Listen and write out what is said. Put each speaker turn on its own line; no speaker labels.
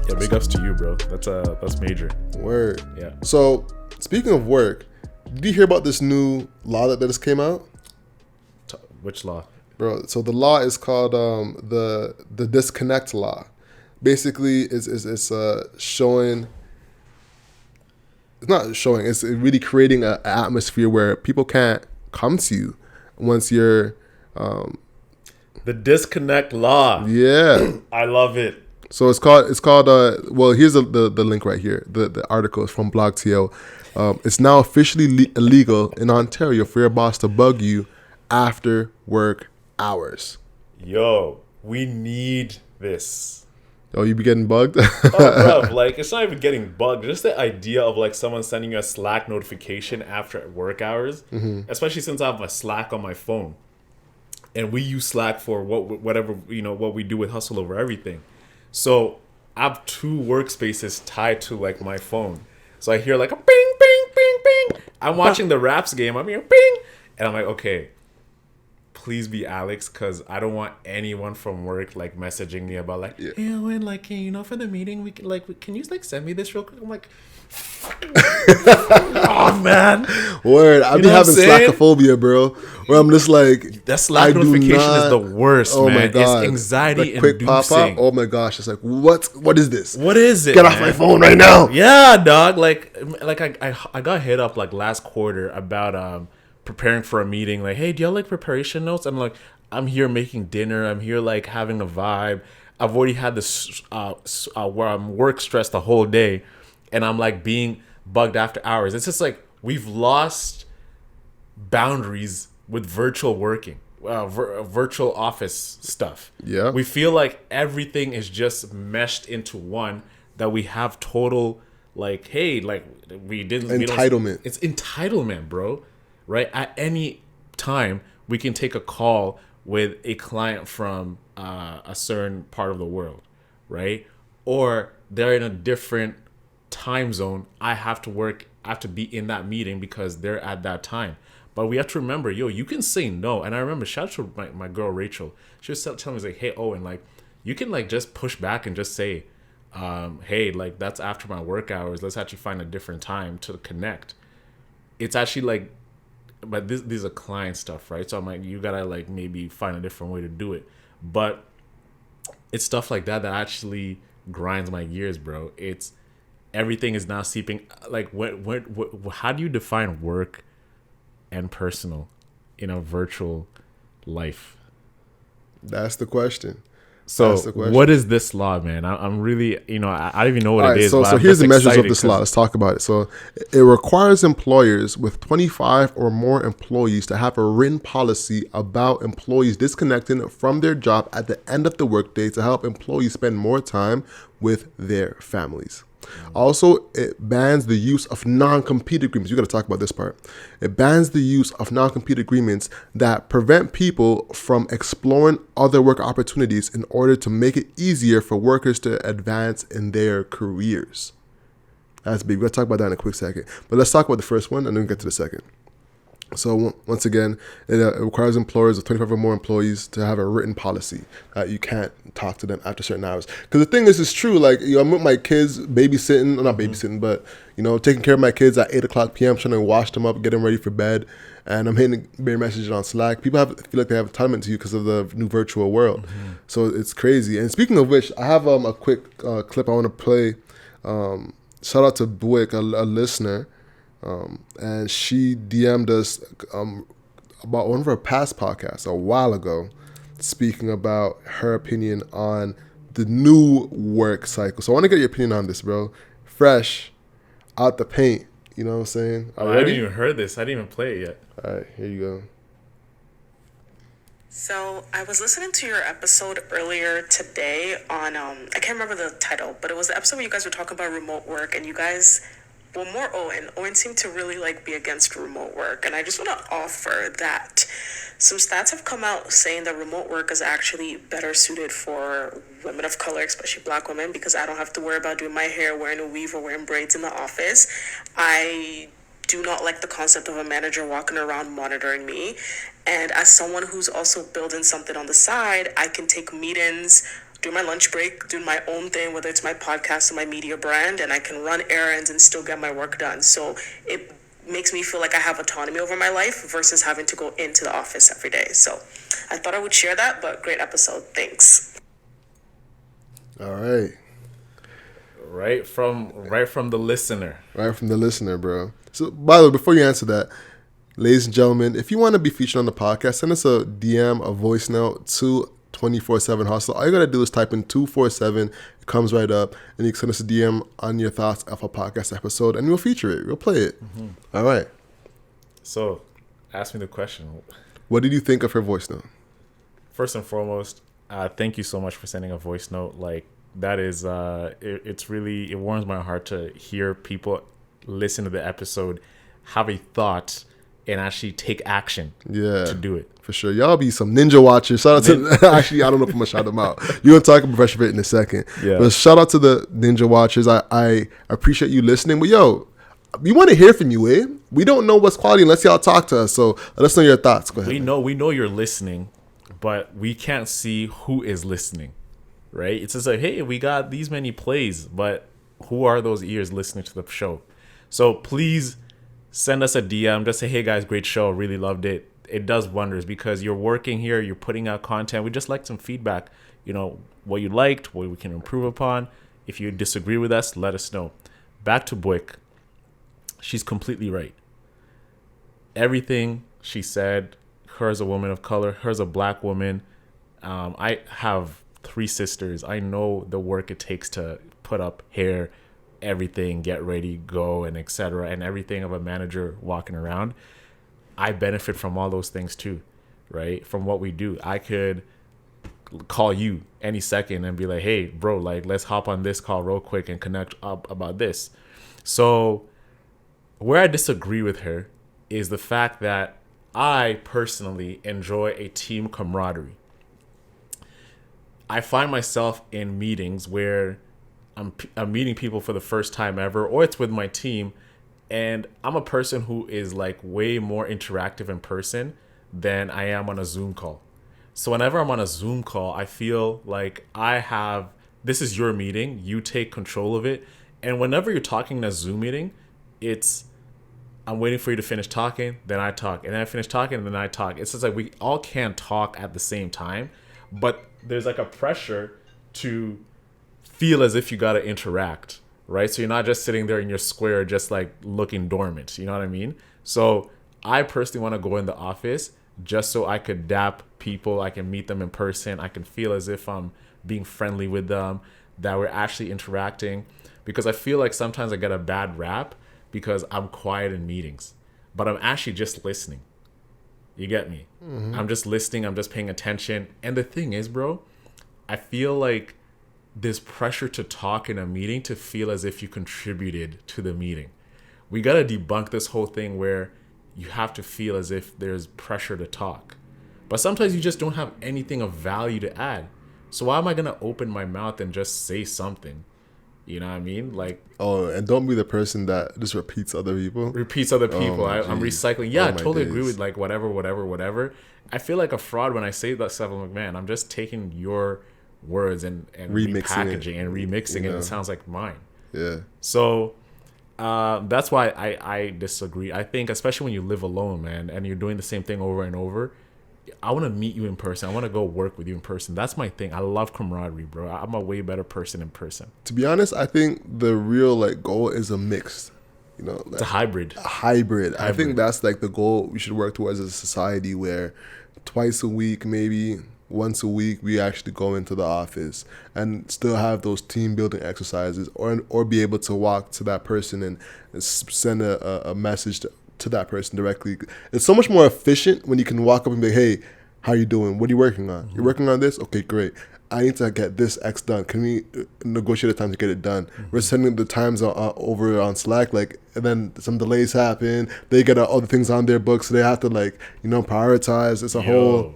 Yeah, big ups to you, bro. That's major.
Word.
Yeah.
So, speaking of work, did you hear about this new law that just came out?
Which law?
Bro, so the law is called the disconnect law. Basically, it's showing. It's not showing. It's really creating an atmosphere where people can't come to you once you're.
The disconnect law.
Yeah.
I love it.
So it's called well, here's the link right here. The article is from BlogTO. It's now officially illegal in Ontario for your boss to bug you after work hours.
Yo, we need this.
Oh, you be getting bugged?
Oh, bro, like, it's not even getting bugged. Just the idea of, like, someone sending you a Slack notification after work hours, especially since I have a Slack on my phone. And we use Slack for whatever, what we do with Hustle Over Everything. So I have 2 workspaces tied to, like, my phone. So I hear, like, a bing, bing, bing, bing. I'm watching the Raps game. I'm hearing bing. And I'm like, okay, please be Alex, because I don't want anyone from work, like, messaging me about, like, hey, Owen, like, for the meeting, can you, like, send me this real quick? I'm like, oh, man.
Word. I be having Slackophobia, bro. Where I'm just like,
that Slack notification is the worst, man. My God. It's anxiety
quick
inducing.
Pop-up. Oh my gosh. It's like, what is this?
What is it?
Get off my phone right now.
Yeah, dog. Like I got hit up like last quarter about preparing for a meeting. Like, hey, do you have like preparation notes? I'm like, I'm here making dinner. I'm here like having a vibe. I've already had this where I'm work stressed the whole day, and I'm like being bugged after hours. It's just like we've lost boundaries with virtual working, virtual office stuff.
Yeah,
we feel like everything is just meshed into one. That we have total like, hey, like we didn't
entitlement.
It's entitlement, bro. Right? At any time, we can take a call with a client from a certain part of the world, right? Or they're in a different time zone. I have to be in that meeting because they're at that time. But we have to remember, you can say no. And I remember, shout out to my girl Rachel. She was telling me, like, hey, Owen, like, you can like just push back and just say, hey, like, that's after my work hours. Let's actually find a different time to connect. It's actually like, but these are client stuff, right? So I'm like, you gotta like maybe find a different way to do it. But it's stuff like that actually grinds my gears, bro. It's everything is now seeping. Like, how do you define work and personal in a virtual life?
That's the question.
So what is this law, man? I'm really, I don't even know what it is.
So here's the measures of this law. Let's talk about it. So it requires employers with 25 or more employees to have a written policy about employees disconnecting from their job at the end of the workday to help employees spend more time with their families. Also, it bans the use of non-compete agreements. You got to talk about this part. It bans the use of non-compete agreements that prevent people from exploring other work opportunities in order to make it easier for workers to advance in their careers. That's big. We'll talk about that in a quick second. But let's talk about the first one and then get to the second. So once again, it requires employers with 25 or more employees to have a written policy that you can't talk to them after certain hours. Because the thing is, it's true. Like, I'm with my kids babysitting, not babysitting, but, taking care of my kids at 8 o'clock p.m., trying to wash them up, get them ready for bed. And I'm hitting bare messages on Slack. People feel like they have entitlement to you because of the new virtual world. Mm-hmm. So it's crazy. And speaking of which, I have a quick clip I want to play. Shout out to Buick, a listener. And she DM'd us about one of her past podcasts a while ago, speaking about her opinion on the new work cycle. So I want to get your opinion on this, bro. Fresh, out the paint. You know what I'm saying?
I haven't even heard this. I didn't even play it yet.
All right, here you go.
So I was listening to your episode earlier today on, I can't remember the title, but it was the episode where you guys were talking about remote work, and you guys... Well, more Owen seemed to really like be against remote work, and I just want to offer that some stats have come out saying that remote work is actually better suited for women of color, especially Black women, because I don't have to worry about doing my hair, wearing a weave, or wearing braids in the office. I do not like the concept of a manager walking around monitoring me, and as someone who's also building something on the side, I can take meetings do my lunch break, do my own thing, whether it's my podcast or my media brand, and I can run errands and still get my work done. So it makes me feel like I have autonomy over my life versus having to go into the office every day. So I thought I would share that, but great episode. Thanks.
All right.
Right from the listener.
Right from the listener, bro. So, by the way, before you answer that, ladies and gentlemen, if you want to be featured on the podcast, send us a DM, a voice note to 24/7 Hustle. All you got to do is type in 247. It comes right up. And you can send us a DM on your thoughts of a podcast episode, and we'll feature it. We'll play it. All right.
So, ask me the question.
What did you think of her voice note?
First and foremost, thank you so much for sending a voice note. Like, that is, it's really, it warms my heart to hear people listen to the episode, have a thought, and actually take action to do it.
For sure. Y'all be some ninja watchers. Shout out to, actually, I don't know if I'm going to shout them out. You're going to talk about Professional Fit in a second.
Yeah.
But shout out to the ninja watchers. I appreciate you listening. But yo, we want to hear from you, eh? We don't know what's quality unless y'all talk to us. So let us know your thoughts. Go ahead.
We know you're listening, but we can't see who is listening, right? It's just like, hey, we got these many plays, but who are those ears listening to the show? So please send us a DM. Just say, hey guys, great show. Really loved it. It does wonders because you're working here. You're putting out content. We just like some feedback. You know, what you liked, what we can improve upon. If you disagree with us, let us know. Back to Buick. She's completely right. Everything she said, her as a woman of color, her as a black woman. I have 3 sisters. I know the work it takes to put up hair, everything, get ready, go, and etc. and everything of a manager walking around. I benefit from all those things too, right? From what we do. I could call you any second and be like, hey, bro, like, let's hop on this call real quick and connect up about this. So where I disagree with her is the fact that I personally enjoy a team camaraderie. I find myself in meetings where I'm meeting people for the first time ever, or it's with my team, and I'm a person who is like way more interactive in person than I am on a Zoom call. So whenever I'm on a Zoom call, I feel like this is your meeting, you take control of it. And whenever you're talking in a Zoom meeting, I'm waiting for you to finish talking, then I talk, and then I finish talking, and then I talk. It's just like we all can't talk at the same time, but there's like a pressure to feel as if you got to interact, right? So you're not just sitting there in your square, just like looking dormant. You know what I mean? So I personally want to go in the office just so I could dap people. I can meet them in person. I can feel as if I'm being friendly with them, that we're actually interacting, because I feel like sometimes I get a bad rap because I'm quiet in meetings, but I'm actually just listening. You get me? Mm-hmm. I'm just listening. I'm just paying attention. And the thing is, bro, I feel like there's pressure to talk in a meeting to feel as if you contributed to the meeting. We got to debunk this whole thing where you have to feel as if there's pressure to talk. But sometimes you just don't have anything of value to add. So why am I going to open my mouth and just say something? You know what I mean? Like,
oh, and don't be the person that just repeats other people.
I'm recycling. Yeah, I totally
days.
agree with like whatever. I feel like a fraud when I say that stuff. I'm like, man, I'm just taking your words and repackaging and remixing it. It sounds like mine.
Yeah.
So that's why I disagree. I think especially when you live alone, man, and you're doing the same thing over and over, I want to meet you in person. I want to go work with you in person. That's my thing. I love camaraderie, bro. I'm a way better person in person.
To be honest, I think the real like goal is a mix. You know, like,
it's a hybrid.
I think that's like the goal we should work towards as a society, where twice a week, maybe once a week, we actually go into the office and still have those team building exercises, or be able to walk to that person and send a message to that person directly. It's so much more efficient when you can walk up and be like, hey, how you doing? What are you working on? Mm-hmm. You're working on this? Okay, great. I need to get this X done. Can we negotiate a time to get it done? Mm-hmm. We're sending the times over on Slack, like, and then some delays happen. They get other things on their books, so they have to like, prioritize. It's a whole.